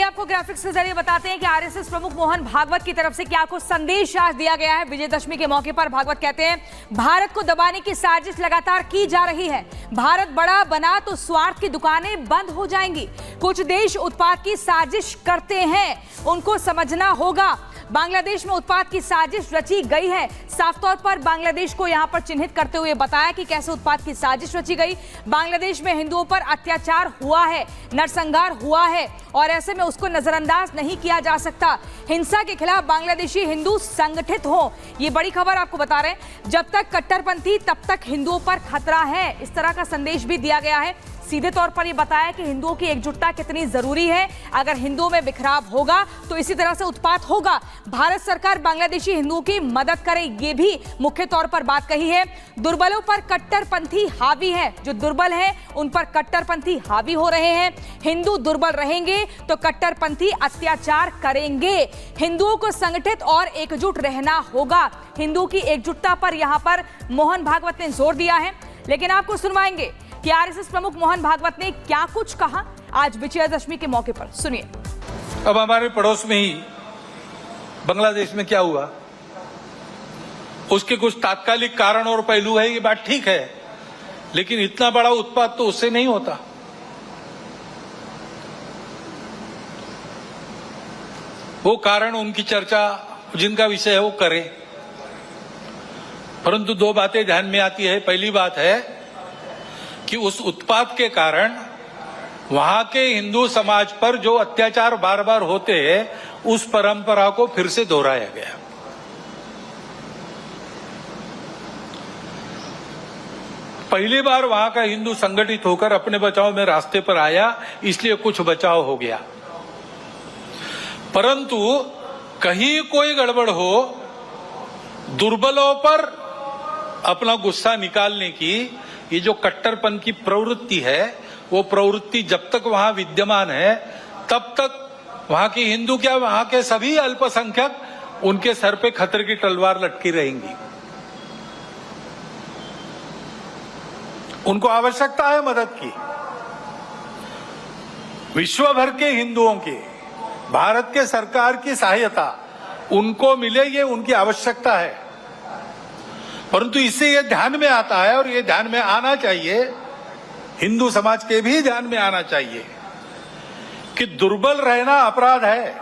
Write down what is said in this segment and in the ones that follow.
आपको ग्राफिक्स के जरिए बताते हैं कि आरएसएस प्रमुख मोहन भागवत की तरफ से क्या कुछ संदेश आज दिया गया है। विजयदशमी के मौके पर भागवत कहते हैं, भारत को दबाने की साजिश लगातार की जा रही है। भारत बड़ा बना तो स्वार्थ की दुकानें बंद हो जाएंगी। कुछ देश उत्पाद की साजिश करते हैं, उनको समझना होगा। बांग्लादेश में उत्पाद की साजिश रची गई है। साफ तौर पर बांग्लादेश को यहां पर चिन्हित करते हुए बताया कि कैसे उत्पाद की साजिश रची गई। बांग्लादेश में हिंदुओं पर अत्याचार हुआ है, नरसंहार हुआ है और ऐसे में उसको नजरअंदाज नहीं किया जा सकता। हिंसा के खिलाफ बांग्लादेशी हिंदू संगठित हो, ये बड़ी खबर आपको बता रहे हैं। जब तक कट्टरपंथी तब तक हिंदुओं पर खतरा है, इस तरह का संदेश भी दिया गया है। सीधे तौर पर यह बताया कि हिंदुओं की एकजुटता कितनी जरूरी है। अगर हिंदुओं में बिखराव होगा तो इसी तरह से उत्पात होगा। भारत सरकार बांग्लादेशी हिंदुओं की मदद करे, ये भी मुख्य तौर पर बात कही है। दुर्बलों पर कट्टरपंथी हावी है, जो दुर्बल हैं उन पर कट्टरपंथी हावी हो रहे हैं। हिंदू दुर्बल रहेंगे तो कट्टरपंथी अत्याचार करेंगे। हिंदुओं को संगठित और एकजुट रहना होगा। हिंदुओं की एकजुटता पर यहां पर मोहन भागवत ने जोर दिया है। लेकिन आपको सुनवाएंगे कि आरएसएस प्रमुख मोहन भागवत ने क्या कुछ कहा आज विजयदशमी के मौके पर। सुनिए। अब हमारे पड़ोस में ही बांग्लादेश में क्या हुआ, उसके कुछ तात्कालिक कारण और पहलू है, ये बात ठीक है, लेकिन इतना बड़ा उत्पाद तो उससे नहीं होता। वो कारण उनकी चर्चा जिनका विषय है वो करें, परंतु दो बातें ध्यान में आती है। पहली बात है कि उस उत्पाद के कारण वहां के हिंदू समाज पर जो अत्याचार बार बार होते हैं, उस परंपरा को फिर से दोहराया गया। पहली बार वहां का हिंदू संगठित होकर अपने बचाव में रास्ते पर आया, इसलिए कुछ बचाव हो गया। परंतु कहीं कोई गड़बड़ हो, दुर्बलों पर अपना गुस्सा निकालने की ये जो कट्टरपन की प्रवृत्ति है, वो प्रवृत्ति जब तक वहां विद्यमान है तब तक वहां की हिंदू क्या, वहां के सभी अल्पसंख्यक उनके सर पे खतरे की तलवार लटकी रहेंगी। उनको आवश्यकता है मदद की। विश्व भर के हिंदुओं की, भारत के सरकार की सहायता उनको मिले, ये उनकी आवश्यकता है। परंतु इससे यह ध्यान में आता है और ये ध्यान में आना चाहिए, हिंदू समाज के भी ध्यान में आना चाहिए कि दुर्बल रहना अपराध है।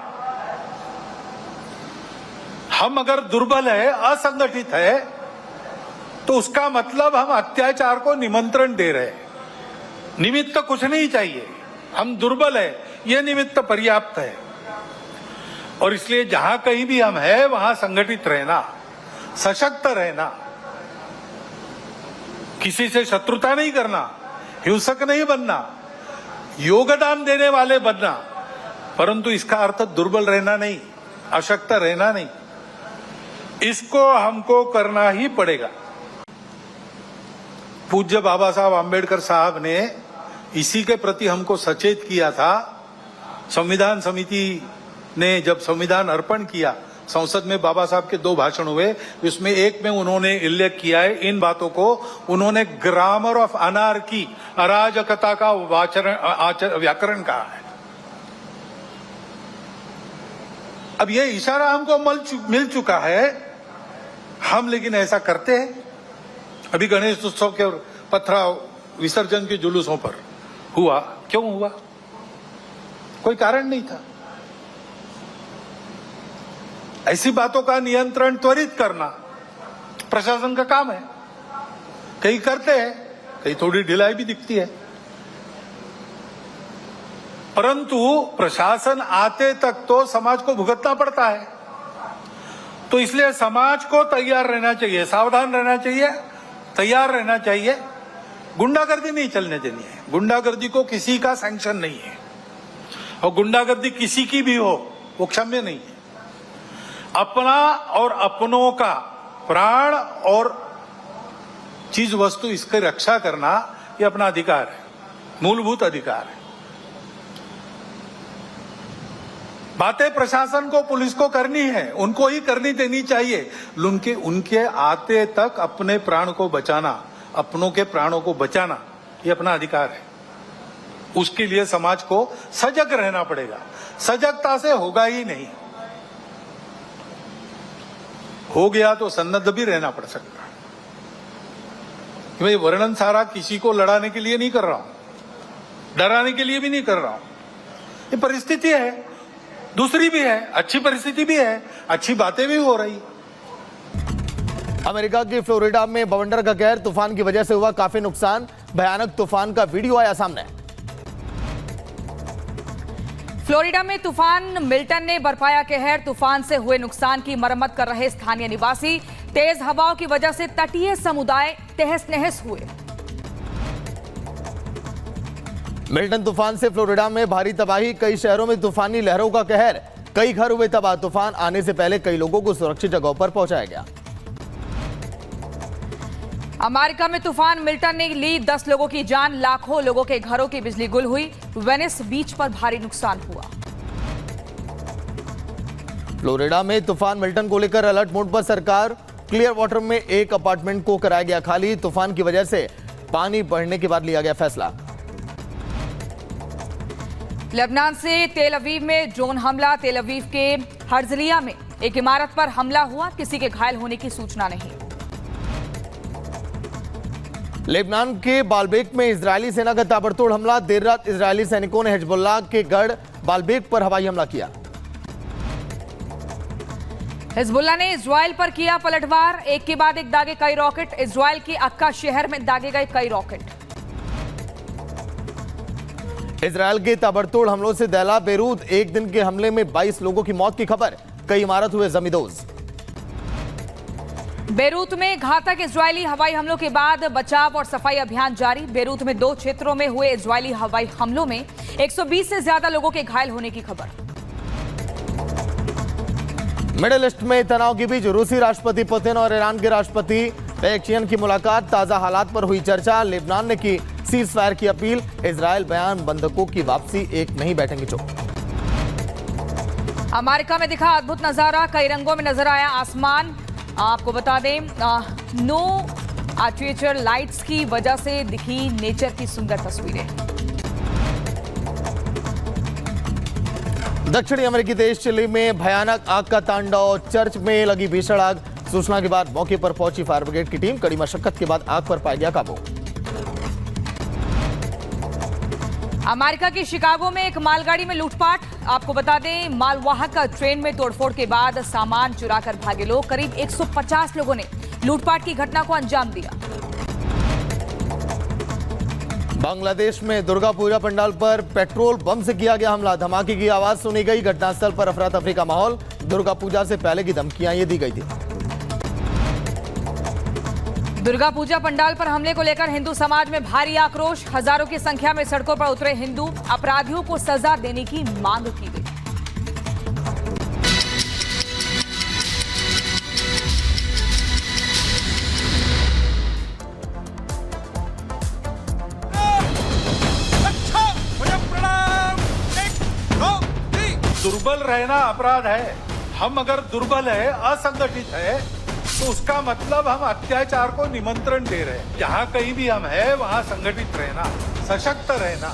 हम अगर दुर्बल है, असंगठित है, तो उसका मतलब हम अत्याचार को निमंत्रण दे रहे हैं। निमित्त कुछ नहीं चाहिए, हम दुर्बल है, यह निमित्त पर्याप्त है। और इसलिए जहां कहीं भी हम है वहां संगठित रहना, सशक्त रहना, किसी से शत्रुता नहीं करना, हिंसक नहीं बनना, योगदान देने वाले बनना, परंतु इसका अर्थ दुर्बल रहना नहीं, अशक्त रहना नहीं। इसको हमको करना ही पड़ेगा। पूज्य बाबा साहब आंबेडकर साहब ने इसी के प्रति हमको सचेत किया था। संविधान समिति ने जब संविधान अर्पण किया, संसद में बाबा साहब के 2 भाषण हुए, उसमें एक में उन्होंने उल्लेख किया है इन बातों को। उन्होंने ग्रामर ऑफ अनार्की, अराजकता का व्याकरण कहा है। अब ये इशारा हमको मिल चुका है, हम लेकिन ऐसा करते हैं। अभी गणेश उत्सव के पथराव विसर्जन के जुलूसों पर हुआ, क्यों हुआ? कोई कारण नहीं था। ऐसी बातों का नियंत्रण त्वरित करना प्रशासन का काम है। कहीं करते हैं, कहीं थोड़ी ढिलाई भी दिखती है, परंतु प्रशासन आते तक तो समाज को भुगतना पड़ता है। तो इसलिए समाज को तैयार रहना चाहिए, सावधान रहना चाहिए, तैयार रहना चाहिए। गुंडागर्दी नहीं चलने देनी है। गुंडागर्दी को किसी का सैंक्शन नहीं है, और गुंडागर्दी किसी की भी हो वो क्षम्य नहीं है। अपना और अपनों का प्राण और चीज वस्तु, इसकी रक्षा करना ये अपना अधिकार है, मूलभूत अधिकार है। बातें प्रशासन को, पुलिस को करनी है, उनको ही करनी देनी चाहिए। उनके आते तक अपने प्राण को बचाना, अपनों के प्राणों को बचाना, ये अपना अधिकार है। उसके लिए समाज को सजग रहना पड़ेगा। सजगता से होगा ही नहीं, हो गया तो सन्नद्ध भी रहना पड़ सकता है। मैं वर्णन सारा किसी को लड़ाने के लिए नहीं कर रहा हूं, डराने के लिए भी नहीं कर रहा हूं। ये परिस्थिति है, दूसरी भी है, अच्छी परिस्थिति भी है, अच्छी बातें भी हो रही। अमेरिका की फ्लोरिडा में बवंडर का कहर, तूफान की वजह से हुआ काफी नुकसान। भयानक तूफान का वीडियो आया सामने। फ्लोरिडा में तूफान मिल्टन ने बरपाया कहर, तूफान से हुए नुकसान की मरम्मत कर रहे स्थानीय निवासी। तेज हवाओं की वजह से तटीय समुदाय तहस नहस हुए। मिल्टन तूफान से फ्लोरिडा में भारी तबाही, कई शहरों में तूफानी लहरों का कहर, कई घर हुए तबाह। तूफान आने से पहले कई लोगों को सुरक्षित जगहों पर पहुंचाया गया। अमेरिका में तूफान मिल्टन ने ली 10 लोगों की जान, लाखों लोगों के घरों की बिजली गुल हुई। वेनिस बीच पर भारी नुकसान हुआ। फ्लोरिडा में तूफान मिल्टन को लेकर अलर्ट मोड पर सरकार। क्लियर वाटर में एक अपार्टमेंट को कराया गया खाली। तूफान की वजह से पानी बढ़ने के बाद लिया गया फैसला। लेबनान से तेल अवीव में ड्रोन हमला, तेल अवीव के हर्जलिया में एक इमारत पर हमला हुआ, किसी के घायल होने की सूचना नहीं। लेबनान के बालबेक में इजरायली सेना का ताबड़तोड़ हमला, देर रात इजरायली सैनिकों ने हिजबुल्लाह के गढ़ बालबेक पर हवाई हमला किया। हिजबुल्लाह ने इजराइल पर किया पलटवार, एक के बाद एक दागे कई रॉकेट। इजराइल के अक्का शहर में दागे गए कई रॉकेट। इजरायल के ताबड़तोड़ हमलों से दहला बेरूत, एक दिन के हमले में 22 लोगों की मौत की खबर, कई इमारत हुए जमींदोज। बेरूत में घातक इजरायली हवाई हमलों के बाद बचाव और सफाई अभियान जारी। बेरूत में 2 क्षेत्रों में हुए इजरायली हवाई हमलों में 120 से ज्यादा लोगों के घायल होने की खबर। मिडिल ईस्ट में तनाव के बीच रूसी राष्ट्रपति पुतिन और ईरान के राष्ट्रपति पेजेश्कियान की मुलाकात, ताजा हालात पर हुई चर्चा। लेबनान ने की सीज फायर की अपील, इजरायल बयान, बंधकों की वापसी, एक नहीं बैठेंगे चुप। अमेरिका में दिखा अद्भुत नजारा, कई रंगों में नजर आया आसमान। आपको बता दें, नो आर्टिफिशियल लाइट्स की वजह से दिखी नेचर की सुंदर तस्वीरें। दक्षिणी अमेरिकी देश चिली में भयानक आग का तांडव, चर्च में लगी भीषण आग। सूचना के बाद मौके पर पहुंची फायर ब्रिगेड की टीम, कड़ी मशक्कत के बाद आग पर पाया गया काबू। अमेरिका के शिकागो में एक मालगाड़ी में लूटपाट। आपको बता दें, मालवाहक ट्रेन में तोड़फोड़ के बाद सामान चुराकर भागे लोग, करीब 150 लोगों ने लूटपाट की घटना को अंजाम दिया। बांग्लादेश में दुर्गा पूजा पंडाल पर पेट्रोल बम से किया गया हमला, धमाके की आवाज सुनी गई। घटनास्थल पर अफरा तफरी का माहौल, दुर्गा पूजा से पहले की धमकियां ये दी गई थी। दुर्गा पूजा पंडाल पर हमले को लेकर हिंदू समाज में भारी आक्रोश, हजारों की संख्या में सड़कों पर उतरे हिंदू, अपराधियों को सजा देने की मांग की गई। दुर्बल रहना अपराध है। हम अगर दुर्बल है, असंगठित है, तो उसका मतलब हम अत्याचार को निमंत्रण दे रहे हैं। जहां कहीं भी हम हैं, वहां संगठित रहना, सशक्त रहना,